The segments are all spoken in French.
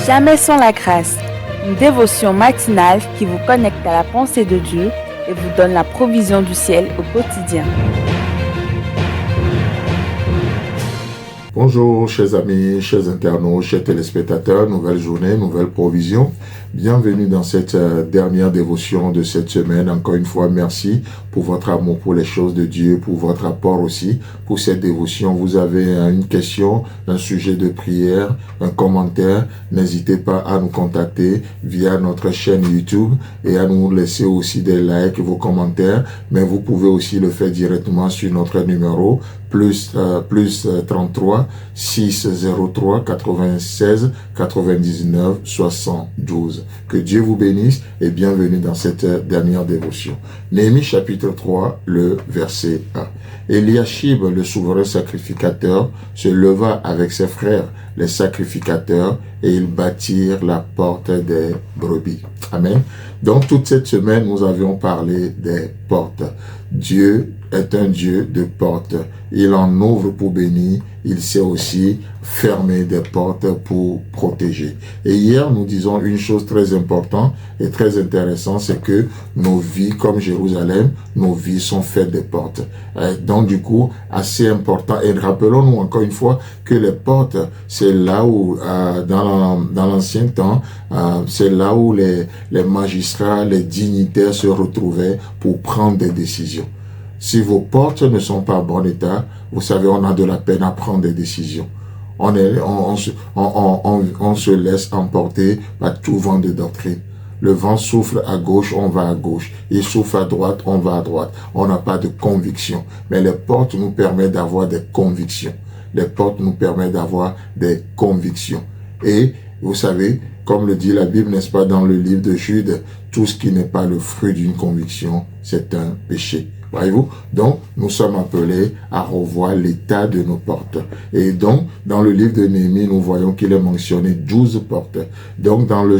Jamais sans la grâce, une dévotion matinale qui vous connecte à la pensée de Dieu et vous donne la provision du ciel au quotidien. Bonjour chers amis, chers internautes, chers téléspectateurs, nouvelle journée, nouvelle provision. Bienvenue dans cette dernière dévotion de cette semaine. Encore une fois, merci pour votre amour pour les choses de Dieu, pour votre apport aussi pour cette dévotion. Vous avez une question, un sujet de prière, un commentaire, n'hésitez pas à nous contacter via notre chaîne YouTube et à nous laisser aussi des likes, vos commentaires, mais vous pouvez aussi le faire directement sur notre numéro plus 33 603 96 99 72. Que Dieu vous bénisse et bienvenue dans cette dernière dévotion. Néhémie chapitre 3, le verset 1. Eliashib, le souverain sacrificateur, se leva avec ses frères, les sacrificateurs, et ils bâtirent la porte des brebis. Amen. Donc toute cette semaine, nous avions parlé des portes. Dieu est un Dieu de portes. Il en ouvre pour bénir. Il sait aussi fermer des portes pour protéger. Et hier, nous disons une chose très importante et très intéressante, c'est que nos vies, comme Jérusalem, nos vies sont faites de portes. Donc du coup, assez important. Et rappelons-nous encore une fois que les portes, c'est là où, dans l'ancien temps, c'est là où les magistrats, les dignitaires se retrouvaient pour prendre des décisions. Si vos portes ne sont pas en bon état, vous savez, on a de la peine à prendre des décisions. On se laisse emporter par tout vent de doctrine. Le vent souffle à gauche, on va à gauche. Il souffle à droite, on va à droite. On n'a pas de conviction. Mais les portes nous permettent d'avoir des convictions. Les portes nous permettent d'avoir des convictions. Et vous savez, comme le dit la Bible, n'est-ce pas, dans le livre de Jude, tout ce qui n'est pas le fruit d'une conviction, c'est un péché. Voyez-vous? Donc, nous sommes appelés à revoir l'état de nos portes. Et donc, dans le livre de Néhémie, nous voyons qu'il est mentionné 12 portes. Donc, dans le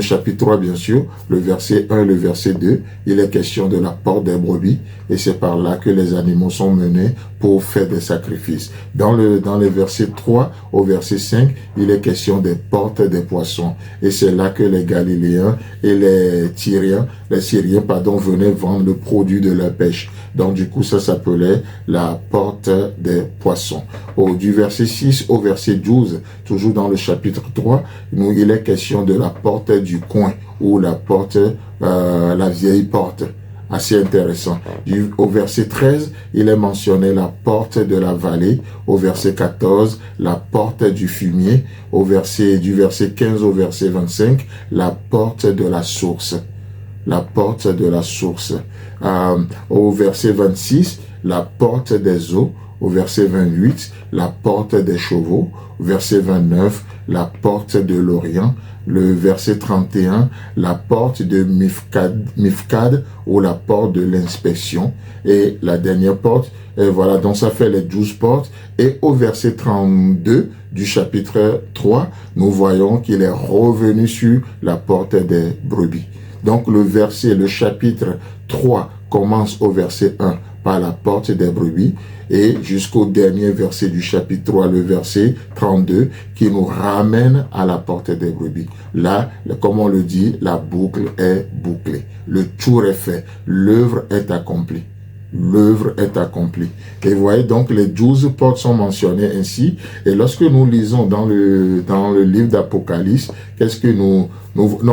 chapitre 3, bien sûr, le verset 1 et le verset 2, il est question de la porte des brebis. Et c'est par là que les animaux sont menés pour faire des sacrifices. Dans les versets 3 au verset 5, il est question des portes des poissons. Et c'est là que les Galiléens et les Syriens venaient vendre le produit de leur pêche. Donc du coup, ça s'appelait la porte des poissons. Du verset 6 au verset 12, toujours dans le chapitre 3, il est question de la porte du coin, ou la porte, la vieille porte. Assez intéressant. Au verset 13, il est mentionné la porte de la vallée. Au verset 14, la porte du fumier. Du verset 15 au verset 25, la porte de la source. La porte de la source. Au verset 26, la porte des eaux. Au verset 28, la porte des chevaux. Au verset 29, la porte de l'Orient. Le verset 31, la porte de Mifkad ou la porte de l'inspection. Et la dernière porte, et voilà, donc ça fait les 12 portes. Et au verset 32 du chapitre 3, nous voyons qu'il est revenu sur la porte des brebis. Donc le chapitre 3 commence au verset 1 par la porte des brebis et jusqu'au dernier verset du chapitre 3, le verset 32, qui nous ramène à la porte des brebis. Là, comme on le dit, la boucle est bouclée. Le tour est fait. L'œuvre est accomplie. L'œuvre est accomplie. Et vous voyez, donc les 12 portes sont mentionnées ainsi. Et lorsque nous lisons dans le livre d'Apocalypse, qu'est-ce que non,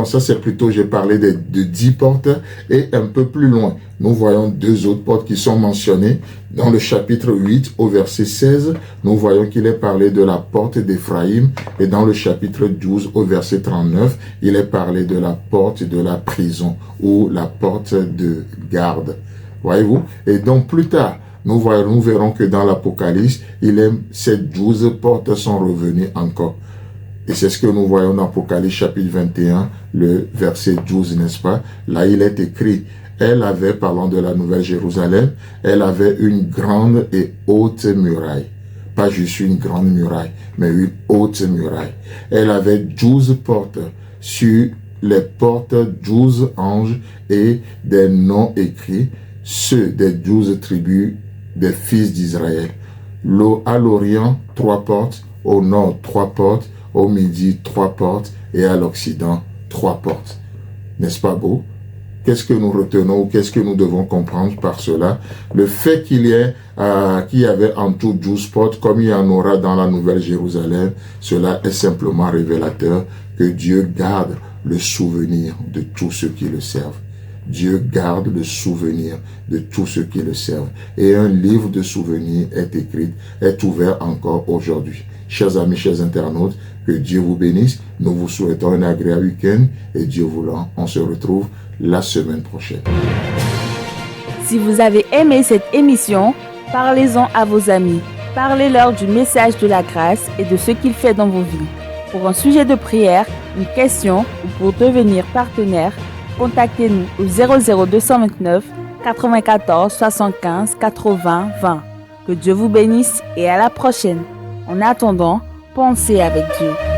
ça c'est plutôt, j'ai parlé de 10 portes. Et un peu plus loin, nous voyons 2 autres portes qui sont mentionnées. Dans le chapitre 8 au verset 16, nous voyons qu'il est parlé de la porte d'Éphraïm. Et dans le chapitre 12 au verset 39, il est parlé de la porte de la prison ou la porte de garde. Voyez-vous? Et donc plus tard, nous verrons que dans l'Apocalypse, ces 12 portes sont revenues encore. Et c'est ce que nous voyons dans l'Apocalypse chapitre 21, le verset 12, n'est-ce pas? Là, il est écrit, elle avait, parlant de la Nouvelle Jérusalem, elle avait une grande et haute muraille. Pas juste une grande muraille, mais une haute muraille. Elle avait 12 portes. Sur les portes, 12 anges et des noms écrits, ceux des 12 tribus des fils d'Israël. À l'Orient, 3 portes, au nord, 3 portes, au midi 3 portes et à l'Occident 3 portes. N'est-ce pas beau? Qu'est-ce que nous retenons ou qu'est-ce que nous devons comprendre par cela? Le fait qu'il y avait en tout 12 portes, comme il y en aura dans la Nouvelle Jérusalem, cela est simplement révélateur que Dieu garde le souvenir de tous ceux qui le servent. Dieu garde le souvenir de tous ceux qui le servent. Et un livre de souvenirs est ouvert encore aujourd'hui. Chers amis, chers internautes, que Dieu vous bénisse. Nous vous souhaitons un agréable week-end et Dieu voulant, on se retrouve la semaine prochaine. Si vous avez aimé cette émission, parlez-en à vos amis. Parlez-leur du message de la grâce et de ce qu'il fait dans vos vies. Pour un sujet de prière, une question ou pour devenir partenaire, contactez-nous au 00229 94 75 80 20. Que Dieu vous bénisse et à la prochaine. En attendant, pensez avec Dieu.